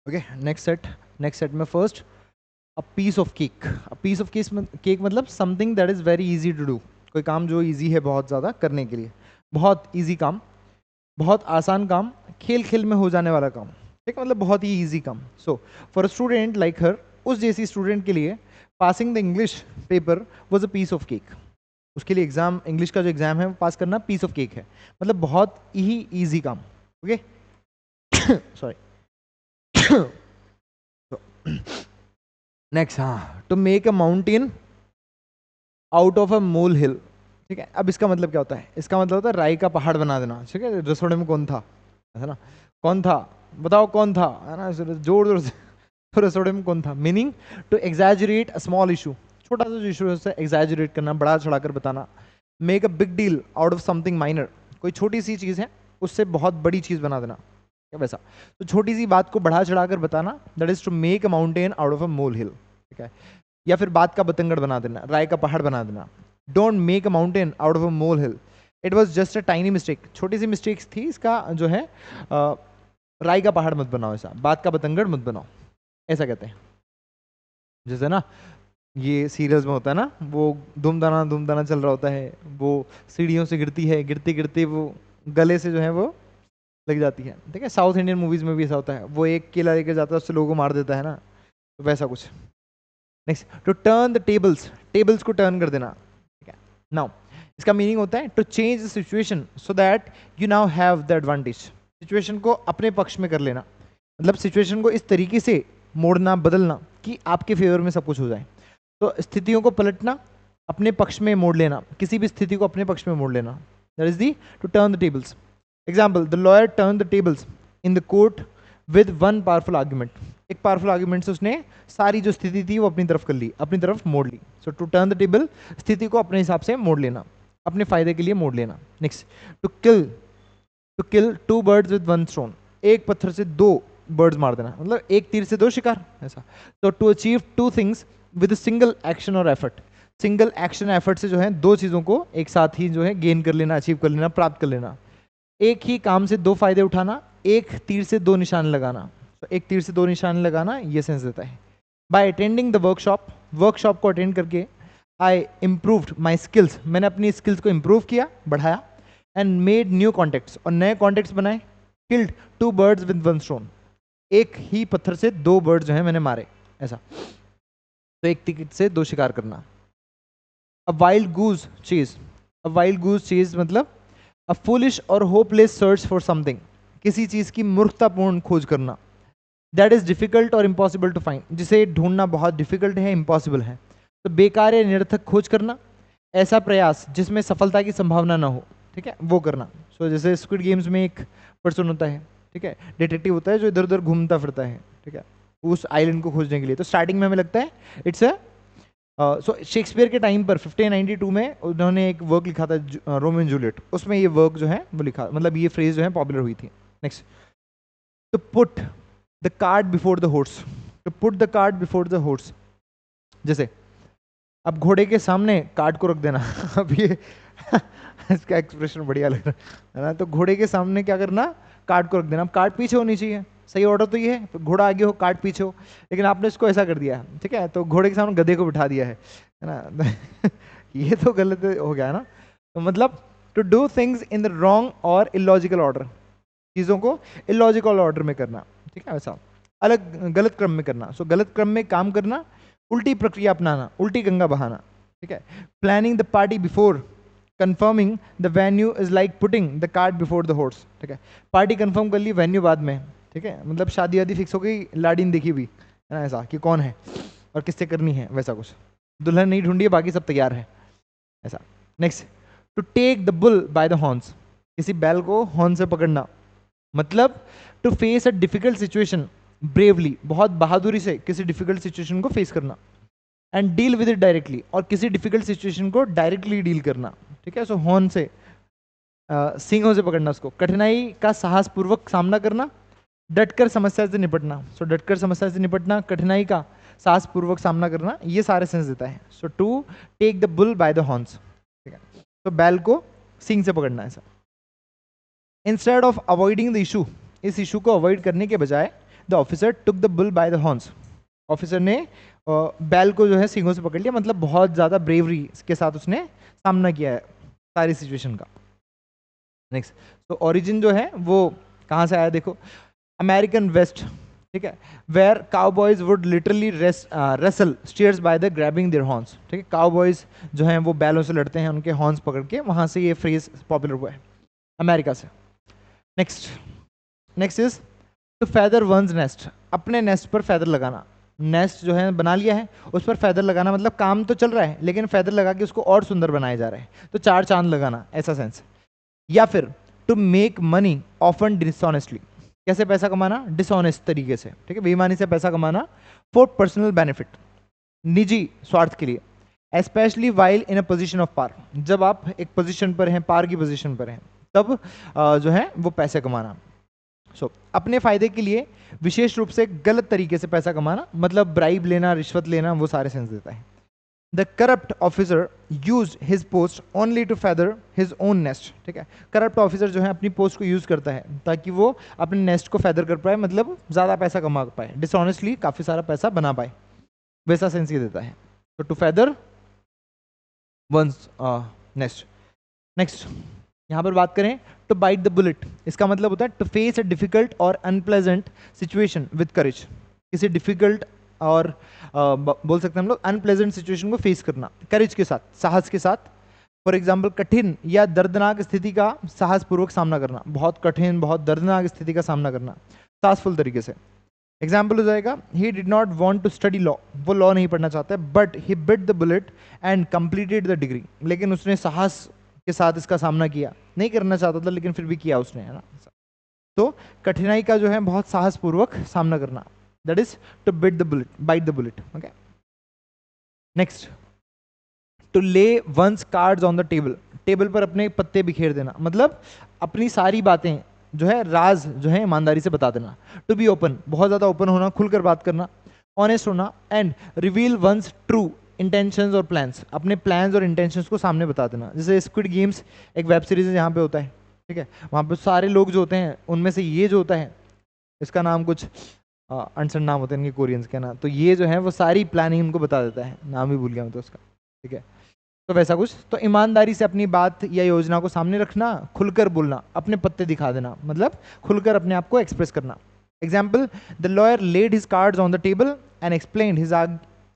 Okay, next set में first a piece of cake. A piece of cake मतलब something that is very easy to do. कोई काम जो easy है बहुत ज़्यादा करने के लिए, बहुत इजी काम, बहुत आसान काम, खेल खेल में हो जाने वाला काम, ठीक है, मतलब बहुत ही इजी काम। So for a student like her, उस जैसी स्टूडेंट के लिए passing the English paper was a piece of cake. उसके लिए एग्जाम, इंग्लिश का जो एग्जाम है वो पास करना पीस ऑफ केक है, मतलब बहुत ही इजी काम। Okay, sorry. नेक्स्ट, हाँ, to make a mountain out of a mole hill. ठीक है, अब इसका मतलब क्या होता है? इसका मतलब होता है राई का पहाड़ बना देना। ठीक है, रसोड़े में कौन था, है ना? कौन था, बताओ कौन था, है ना? जोर जोर से तो रसोड़े में कौन था। Meaning to exaggerate a small issue, छोटा सा जो इशू है उससे एग्जैजरेट करना, बढ़ा चढ़ाकर बताना। Make a big deal out of something minor, कोई छोटी सी चीज़ है उससे बहुत बड़ी चीज़ बना देना, क्या वैसा। तो छोटी सी बात को बढ़ा चढ़ाकर बताना, that is to make a mountain out of a mole hill. ठीक है, या फिर बात का बतंगड़ बना देना, राय का पहाड़ बना देना। Don't make a mountain out of a mole hill, it was just a tiny mistake, छोटी सी मिस्टेक्स थी, इसका जो है राय का पहाड़ मत बनाओ, ऐसा बात का बतंगड़ मत बनाओ, ऐसा कहते हैं। जैसे ना ये सीरियल्स में होता है ना, वो धूम दाना चल रहा होता है, वो सीढ़ियों से गिरती है, गिरते गिरते वो गले से जो है वो लग जाती है। ठीक है, साउथ इंडियन मूवीज में भी ऐसा होता है, वो एक केला लेकर जाता है, उससे लोगों को मार देता है ना, तो वैसा कुछ। Next, to turn the tables, tables को टर्न कर देना। ठीक है, नाउ इसका मीनिंग होता है to change the situation so that you now have the advantage. Situation को अपने पक्ष में कर लेना, मतलब सिचुएशन को इस तरीके से मोड़ना, बदलना कि आपके फेवर में सब कुछ हो जाए। तो स्थितियों को पलटना, अपने पक्ष में मोड़ लेना, किसी भी स्थिति को अपने पक्ष में मोड़ लेना, that is the to turn the tables. Example, the lawyer turn the tables in the court with one powerful argument. एक पावरफुल आर्ग्यूमेंट से उसने सारी जो स्थिति थी वो अपनी तरफ कर ली, अपनी तरफ मोड़ ली। सो टू टर्न द टेबल, स्थिति को अपने हिसाब से मोड़ लेना, अपने फायदे के लिए मोड़ लेना। Next, to kill, to kill two birds with one stone, एक पत्थर से दो बर्ड्स मार देना, मतलब एक तीर से दो शिकार, ऐसा। तो to achieve two things with single action और एफर्ट, सिंगल एक्शन एफर्ट से जो है दो चीजों को एक साथ ही जो है गेन कर लेना, अचीव कर लेना, प्राप्त कर लेना। एक ही काम से दो फायदे उठाना, एक तीर से दो निशान लगाना। तो एक तीर से दो निशान लगाना ये सेंस देता है। By attending the workshop, workshop को अटेंड करके आई इम्प्रूव्ड माई स्किल्स, मैंने अपनी स्किल्स को इम्प्रूव किया, बढ़ाया। एंड मेड न्यू कॉन्टेक्ट्स, और नए कॉन्टेक्ट्स बनाए। Killed two birds with one stone, एक ही पत्थर से दो बर्ड्स जो है मैंने मारे, ऐसा। तो एक तीर से दो शिकार करना। अ वाइल्ड गूज चेज, अ वाइल्ड गूज चेज मतलब अ फुलिश और होपलेस सर्च फॉर समथिंग, किसी चीज की मूर्खतापूर्ण खोज करना। दैट इज डिफिकल्ट और इम्पॉसिबल टू फाइंड, जिसे ढूंढना बहुत डिफिकल्ट है, इम्पॉसिबल है। तो बेकार या निरर्थक खोज करना, ऐसा प्रयास जिसमें सफलता की संभावना ना हो, ठीक है, वो करना। सो जैसे स्क्विड गेम्स में एक पर्सन होता है, ठीक है, डिटेक्टिव होता है जो इधर उधर घूमता फिरता है, ठीक है, उस आइलैंड को खोजने के लिए। तो स्टार्टिंग में हमें लगता है इट्स अ सो शेक्सपियर के टाइम पर 1592 में उन्होंने एक वर्क लिखा था रोमियो एंड जूलियट, उसमें ये वर्क जो है वो लिखा, मतलब ये फ्रेज जो है पॉपुलर हुई थी। Next, to put the cart before the horse, to put the cart before the horse, जैसे अब घोड़े के सामने कार्ट को रख देना। अब ये इसका एक्सप्रेशन बढ़िया लग रहा है ना। तो घोड़े के सामने क्या करना, कार्ट को रख देना। अब कार्ट पीछे होनी चाहिए, सही ऑर्डर तो ये है, तो घोड़ा आगे हो, कार्ट पीछे हो, लेकिन आपने इसको ऐसा कर दिया, ठीक है, तो घोड़े के सामने गधे को बिठा दिया है ना। ये तो गलत हो गया ना। तो मतलब to do things in the wrong और इलॉजिकल ऑर्डर, चीज़ों को इलॉजिकल ऑर्डर में करना, ठीक है, वैसा अलग गलत क्रम में करना। सो गलत क्रम में काम करना, उल्टी प्रक्रिया अपनाना, उल्टी गंगा बहाना, ठीक है। Planning the party before confirming the venue is like putting the cart before the horse, ठीक है। पार्टी कंफर्म कर ली, वेन्यू बाद में, ठीक है, मतलब शादी वादी फिक्स हो गई, लाड़ी ने देखी हुई है ना, ऐसा कि कौन है और किससे करनी है, वैसा कुछ। दुल्हन नहीं ढूंढी है, बाकी सब तैयार है, ऐसा। Next, to take the bull by the horns, किसी बैल को हॉर्न से पकड़ना, मतलब to face a difficult situation bravely, बहुत बहादुरी से किसी डिफिकल्ट सिचुएशन को फेस करना। And deal with it directly, और किसी डिफिकल्ट सिचुएशन को डायरेक्टली डील करना, ठीक है। सो हॉर्न से सींगों से पकड़ना उसको, कठिनाई का साहसपूर्वक सामना करना, डटकर समस्या से निपटना। सो डटकर समस्या से निपटना, कठिनाई का साहसपूर्वक सामना करना, ये सारे सेंस देता है। So to take the bull by the horns, ठीक है, तो बैल को सींग से पकड़ना है। Instead of avoiding the issue, इस इशू को अवॉइड करने के बजाय the officer took the bull by the horns, officer ने बैल को जो है सींगों से पकड़ लिया, मतलब बहुत ज़्यादा ब्रेवरी के साथ उसने सामना किया है सारी सिचुएशन का। नेक्स्ट, तो ओरिजिन जो है वो कहाँ से आया देखो, अमेरिकन वेस्ट, ठीक है, where cowboys would literally wrestle steers by the grabbing their horns, ठीक है, काउबॉयज जो हैं वो बैलों से लड़ते हैं, उनके हॉर्न्स पकड़ के, वहाँ से ये फ्रेज पॉपुलर हुआ है अमेरिका से। Next, next is to feather one's nest, अपने नेस्ट पर फैदर लगाना, नेस्ट जो है बना लिया है, उस पर फैदर लगाना, मतलब काम तो चल रहा है लेकिन फैदर लगा के उसको और सुंदर बनाया जा रहा है, तो चार चांद लगाना ऐसा सेंस। या फिर to make money often dishonestly, कैसे पैसा कमाना, डिसऑनेस्ट तरीके से, ठीक है, बेईमानी से पैसा कमाना, फॉर पर्सनल बेनिफिट, निजी स्वार्थ के लिए, especially while in a position of power, जब आप एक पोजीशन पर हैं, पार की पोजीशन पर हैं, तब जो है वो पैसे कमाना। सो अपने फायदे के लिए विशेष रूप से गलत तरीके से पैसा कमाना, मतलब ब्राइब लेना, रिश्वत लेना, वो सारे सेंस देता है। The corrupt officer use his post only to feather his own nest, ठीक है, करप्ट ऑफिसर जो है अपनी पोस्ट को यूज करता है ताकि वो अपने नेस्ट को फैदर कर पाए, मतलब ज़्यादा पैसा कमा पाए, डिसऑनेस्टली काफ़ी सारा पैसा बना पाए, वैसा सेंस ये देता है। तो to feather one's nest. Next यहाँ पर बात करें टू बाइट द बुलेट, इसका मतलब होता है टू फेस अ डिफिकल्ट और अनप्लेजेंट सिचुएशन विद करेज, किसी डिफिकल्ट और बोल सकते हैं हम लोग अनप्लेजेंट सिचुएशन को फेस करना करेज के साथ, साहस के साथ। फॉर एग्जाम्पल कठिन या दर्दनाक स्थिति का साहसपूर्वक सामना करना, बहुत कठिन बहुत दर्दनाक स्थिति का सामना करना साहसफुल तरीके से। एग्जाम्पल हो जाएगा he did not want to study law, वो लॉ नहीं पढ़ना चाहता है, but he bit the bullet and completed the degree, लेकिन उसने साहस के साथ इसका सामना किया, नहीं करना चाहता था लेकिन फिर भी किया उसने, है ना। तो कठिनाई का जो है बहुत साहसपूर्वक सामना करना, that is to bit the bullet, bite the bullet, okay. Next, to lay one's cards on the table, table पर अपने पत्ते बिखेर देना, मतलब अपनी सारी बातें जो है राज जो है ईमानदारी से बता देना। टू बी ओपन, बहुत ज़्यादा ओपन होना, खुलकर बात करना, ऑनेस्ट होना, and reveal one's true intentions और प्लान्स, अपने प्लान्स और इंटेंशंस को सामने बता देना। जैसे स्क्विड गेम्स एक वेब सीरीज है जहाँ पे होता है, ठीक है, वहाँ पे सारे लोग जो होते हैं उनमें से ये जो होता है, इसका नाम कुछ अनसन नाम होते हैं इनके कोरियंस के ना, तो ये जो है वो सारी प्लानिंग उनको बता देता है, नाम ही भूल गया मैं तो उसका, ठीक है। तो वैसा कुछ, तो ईमानदारी से अपनी बात या योजना को सामने रखना, खुलकर बोलना, अपने पत्ते दिखा देना, मतलब खुलकर अपने आप को एक्सप्रेस करना। Example, the lawyer laid his cards on the table and explained his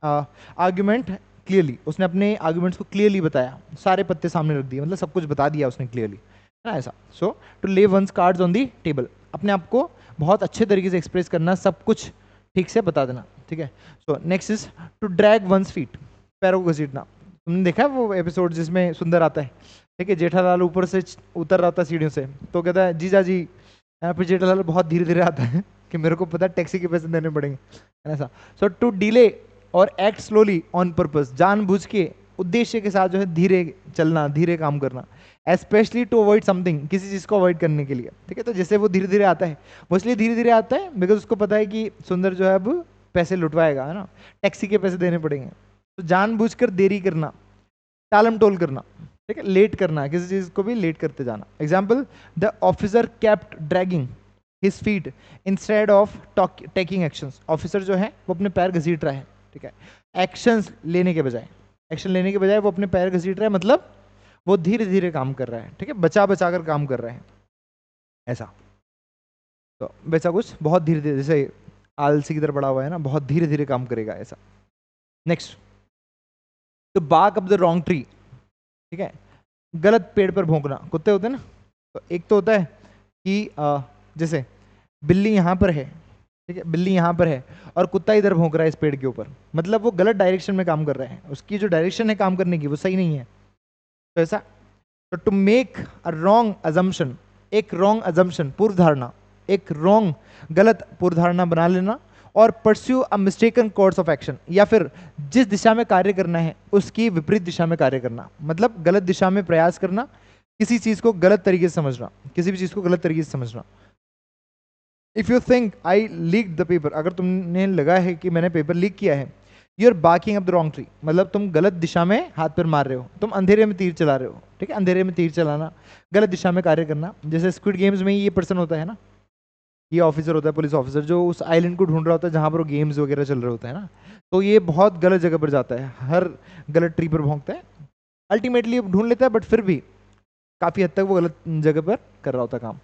argument clearly, उसने अपने आर्ग्यूमेंट्स को क्लियरली बताया, सारे पत्ते सामने रख दिए, मतलब सब कुछ बता दिया उसने क्लियरली, है ना ऐसा। So to lay one's cards on the table, अपने आप को बहुत अच्छे तरीके से एक्सप्रेस करना, सब कुछ ठीक से बता देना, ठीक है। So next is to drag one's feet, पैरों को घसीटना, तुमने देखा है वो एपिसोड जिसमें सुंदर आता है, ठीक है, जेठालाल ऊपर से उतर रहा था सीढ़ियों से, तो कहता है जीजा जी, यहाँ पे जेठालाल बहुत धीरे धीरे आता है कि मेरे को पता है टैक्सी के पैसे देने पड़ेंगे, है ऐसा। सो टू डिले और एक्ट स्लोली ऑन पर्पस, जानबूझ के उद्देश्य के साथ जो है धीरे चलना, धीरे काम करना, एस्पेशली टू अवॉइड समथिंग, किसी चीज़ को अवॉइड करने के लिए, ठीक है। तो जैसे वो धीरे धीरे आता है, वो इसलिए धीरे धीरे आता है बिकॉज उसको पता है कि सुंदर जो है अब पैसे लुटवाएगा, है ना, टैक्सी के पैसे देने पड़ेंगे, तो जानबूझकर देरी करना, टालम टोल करना, ठीक है, लेट करना, किसी चीज़ को भी लेट करते जाना। Example, the officer kept dragging his feet instead of taking actions, officer जो है वो अपने पैर घसीट रहा है, ठीक है, एक्शंस लेने के बजाय, एक्शन लेने के बजाय वो अपने पैर घसीट रहा है, मतलब वो धीरे धीरे काम कर रहा है, ठीक है, बचा बचा कर काम कर रहा है ऐसा। तो वैसा कुछ बहुत धीरे धीरे, जैसे आलसी की तरह बड़ा हुआ है ना, बहुत धीरे धीरे काम करेगा ऐसा। Next, to bark up the wrong tree, ठीक है, गलत पेड़ पर भौंकना, कुत्ते होते हैं ना, तो एक तो होता है कि जैसे बिल्ली यहाँ पर है, ठीक है, बिल्ली यहाँ पर है और कुत्ता इधर भौंक रहा है इस पेड़ के ऊपर, मतलब वो गलत डायरेक्शन में काम कर रहा है, उसकी जो डायरेक्शन है काम करने की वो सही नहीं है, तो ऐसा। तो to make a wrong assumption, एक रॉन्ग अजम्पशन पूर्व धारणा, एक रॉन्ग गलत पूर्व धारणा बना लेना, और pursue a mistaken course of action, या फिर जिस दिशा में कार्य करना है उसकी विपरीत दिशा में कार्य करना, मतलब गलत दिशा में प्रयास करना, किसी चीज को गलत तरीके से समझना, किसी भी चीज को गलत तरीके से समझना। If you think I leak the paper, अगर तुमने लगा है कि मैंने पेपर लीक किया है, you are barking up the wrong tree, मतलब तुम गलत दिशा में हाथ पैर मार रहे हो, तुम अंधेरे में तीर चला रहे हो, ठीक है, अंधेरे में तीर चलाना, गलत दिशा में कार्य करना। जैसे स्क्विड गेम्स में ये पर्सन होता है ना, ये ऑफिसर होता है, पुलिस ऑफिसर, जो उस आइलैंड को ढूंढ रहा होता है जहाँ पर वो गेम्स वगैरह चल रहे होते हैं ना। तो ये बहुत गलत जगह पर जाता है, हर गलत ट्री पर भोंकता है, अल्टीमेटली ढूंढ लेता है, बट फिर भी काफ़ी हद तक वो गलत जगह पर कर रहा होता है काम।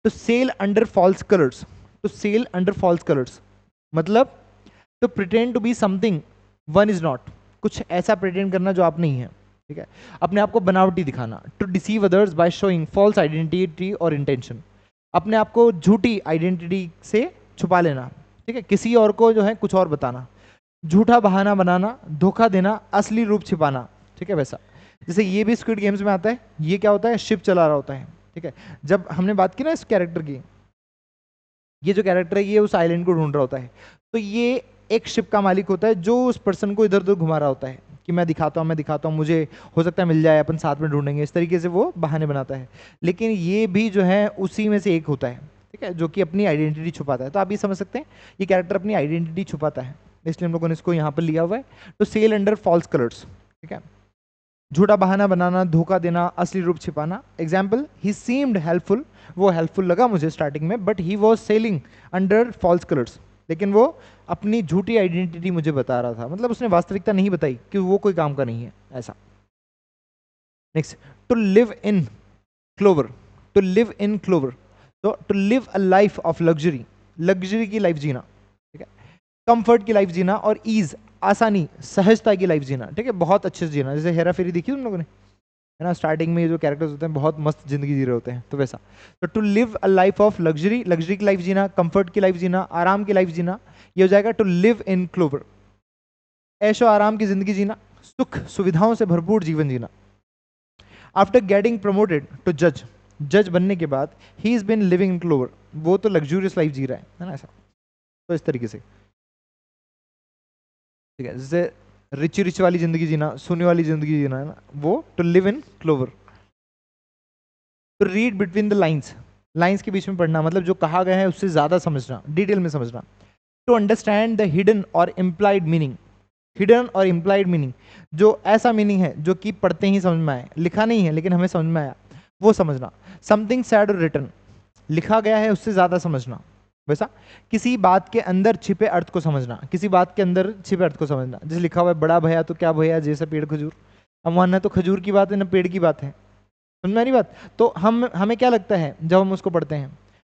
तो सेल अंडर फॉल्स कलर्स, तो सेल अंडर फॉल्स कलर्स मतलब तो pretend to be something one is not, कुछ ऐसा प्रिटेंड करना जो आप नहीं है, ठीक है, अपने आप को बनावटी दिखाना। To deceive others by showing false identity और इंटेंशन, अपने आप को झूठी आइडेंटिटी से छुपा लेना, ठीक है, किसी और को जो है कुछ और बताना, झूठा बहाना बनाना, धोखा देना, असली रूप छिपाना, ठीक है। वैसा जैसे ये भी स्क्विड गेम्स में आता है, ये क्या होता है, शिप चला रहा होता है, ठीक है। जब हमने बात की ना इस कैरेक्टर की, ये जो कैरेक्टर है ये उस आइलैंड को ढूंढ रहा होता है, तो ये एक शिप का मालिक होता है जो उस पर्सन को इधर उधर घुमा रहा होता है कि मैं दिखाता हूँ, मैं दिखाता हूँ, मुझे हो सकता है मिल जाए, अपन साथ में ढूंढेंगे, इस तरीके से वो बहाने बनाता है। लेकिन ये भी जो है उसी में से एक होता है, ठीक है, जो कि अपनी आइडेंटिटी छुपाता है। तो आप ये समझ सकते हैं ये कैरेक्टर अपनी आइडेंटिटी छुपाता है, इसलिए हम लोगों ने इसको यहाँ पर लिया हुआ है। तो सेल अंडर फॉल्स कलर्स, ठीक है, झूठा बहाना बनाना, धोखा देना, असली रूप छिपाना। एग्जाम्पल, ही सीम्ड हेल्पफुल, वो हेल्पफुल लगा मुझे स्टार्टिंग में, but he was selling under false colours, लेकिन वो अपनी झूठी आइडेंटिटी मुझे बता रहा था, मतलब उसने वास्तविकता नहीं बताई कि वो कोई काम का नहीं है, ऐसा। Next, to live in clover, to live in clover, तो to live a life of luxury, luxury की लाइफ जीना, ठीक है, कंफर्ट की लाइफ जीना, और ईज, आसानी, सहजता की लाइफ जीना, ठीक है, बहुत अच्छे से जीना। जैसे हेरा फेरी देखी तुम लोगों ने, है ना, स्टार्टिंग में ये जो कैरेक्टर्स होते हैं बहुत मस्त जिंदगी जी रहे होते हैं, तो वैसा। तो to live a life of luxury, luxury की लाइफ जीना, कंफर्ट की लाइफ जीना, आराम की लाइफ जीना, ये हो जाएगा टू लिव इन क्लोवर। ऐशो आराम की जिंदगी जीना, सुख सुविधाओं से भरपूर जीवन जीना। आफ्टर गेटिंग प्रमोटेड टू जज, जज बनने के बाद he is been living in clover, वो तो लग्जूरियस लाइफ जी रहा है ना, ऐसा। तो इस तरीके से, ठीक है, जैसे रिच रिच वाली जिंदगी जीना, सोने वाली जिंदगी जीना, है ना, वो टू लिव इन क्लोवर। तो read between the lines, lines के बीच में पढ़ना, मतलब जो कहा गया है उससे ज्यादा समझना, डिटेल में समझना। टू अंडरस्टैंड द हिडन और इम्प्लाइड मीनिंग, हिडन और इम्प्लाइड मीनिंग, जो ऐसा मीनिंग है जो कि पढ़ते ही समझ में आए, लिखा नहीं है लेकिन हमें समझ में आया, वो समझना। समथिंग सैड और रिटन, लिखा गया है उससे ज्यादा समझना, वैसा। किसी बात के अंदर छिपे अर्थ को समझना, किसी बात के अंदर छिपे अर्थ को समझना, जैसे लिखा हुआ है बड़ा भैया तो क्या भैया जैसा पेड़ खजूर, अब वहाँ न तो खजूर की बात है न पेड़ की बात है, समझ में आ रही बात। तो हमें क्या लगता है जब हम उसको पढ़ते हैं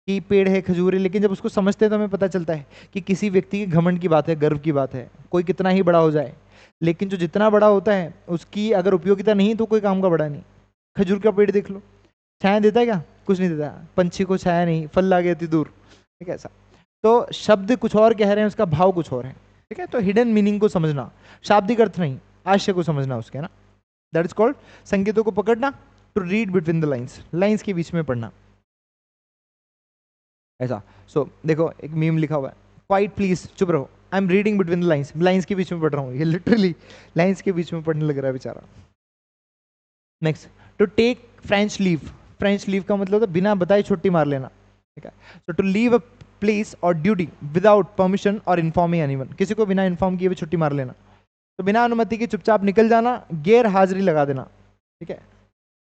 कि पेड़ है, खजूर है, लेकिन जब उसको समझते हैं तो हमें पता चलता है कि किसी व्यक्ति के घमंड की बात है, गर्व की बात है, कोई कितना ही बड़ा हो जाए, लेकिन जो जितना बड़ा होता है उसकी अगर उपयोगिता नहीं तो कोई काम का बड़ा नहीं। खजूर का पेड़ देख लो, छाया देता है क्या, कुछ नहीं देता, पंछी को छाया नहीं, फल ला गई थी दूर, ठीक है, ऐसा। तो शब्द कुछ और कह रहे हैं, उसका भाव कुछ और है, ठीक है। तो हिडन मीनिंग को समझना, शाब्दिक अर्थ नहीं, आशय को समझना उसके, ना, दैट इज कॉल्ड संकेतों को पकड़ना। To read between the lines, lines के बीच में पढ़ना, ऐसा। सो देखो एक मीम लिखा हुआ है, क्वाइट प्लीज, चुप रहो, I am reading between the lines, lines के बीच में पढ़ रहा हूँ, ये लिटरली लाइन्स के बीच में पढ़ने लग रहा है बेचारा। Next, to take French leave, French leave का मतलब होता है बिना बताए छुट्टी मार लेना, ठीक है। So to leave a place और ड्यूटी विदाउट परमिशन और इन्फॉर्मिंग एनीवन, किसी को बिना इन्फॉर्म किए भी छुट्टी मार लेना। तो बिना अनुमति के चुपचाप निकल जाना, गैर हाजिरी लगा देना, ठीक है।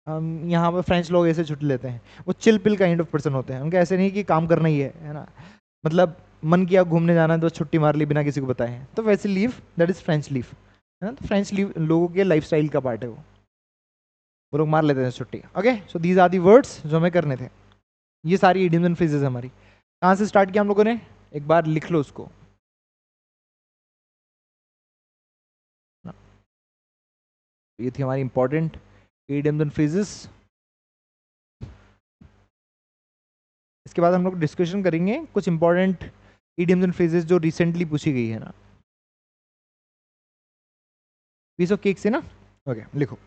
हम यहाँ पर फ्रेंच लोग ऐसे छुट्टी लेते हैं, वो chill pill kind of person होते हैं, उनका ऐसे नहीं कि काम करना ही है ना, मतलब मन किया घूमने जाना है तो छुट्टी मार ली बिना किसी को बताए, तो वैसे leave, that is French leave, है ना। तो फ्रेंच लीव लोगों के लाइफस्टाइल का पार्ट है, वो लोग मार लेते हैं छुट्टी। Okay, so these are the words जो हमें करने थे, ये सारी इडियम्स एंड फ्रेजेस हमारी। कहाँ से स्टार्ट किया हम लोगों ने, एक बार लिख लो उसको, ये थी हमारी इंपॉर्टेंट इडियम्स एंड फ्रेजेस। इसके बाद हम लोग डिस्कशन करेंगे कुछ इंपॉर्टेंट इडियम्स एंड फ्रेजेस जो रिसेंटली पूछी गई है ना, पीस ऑफ केक से ना। ओके, लिखो।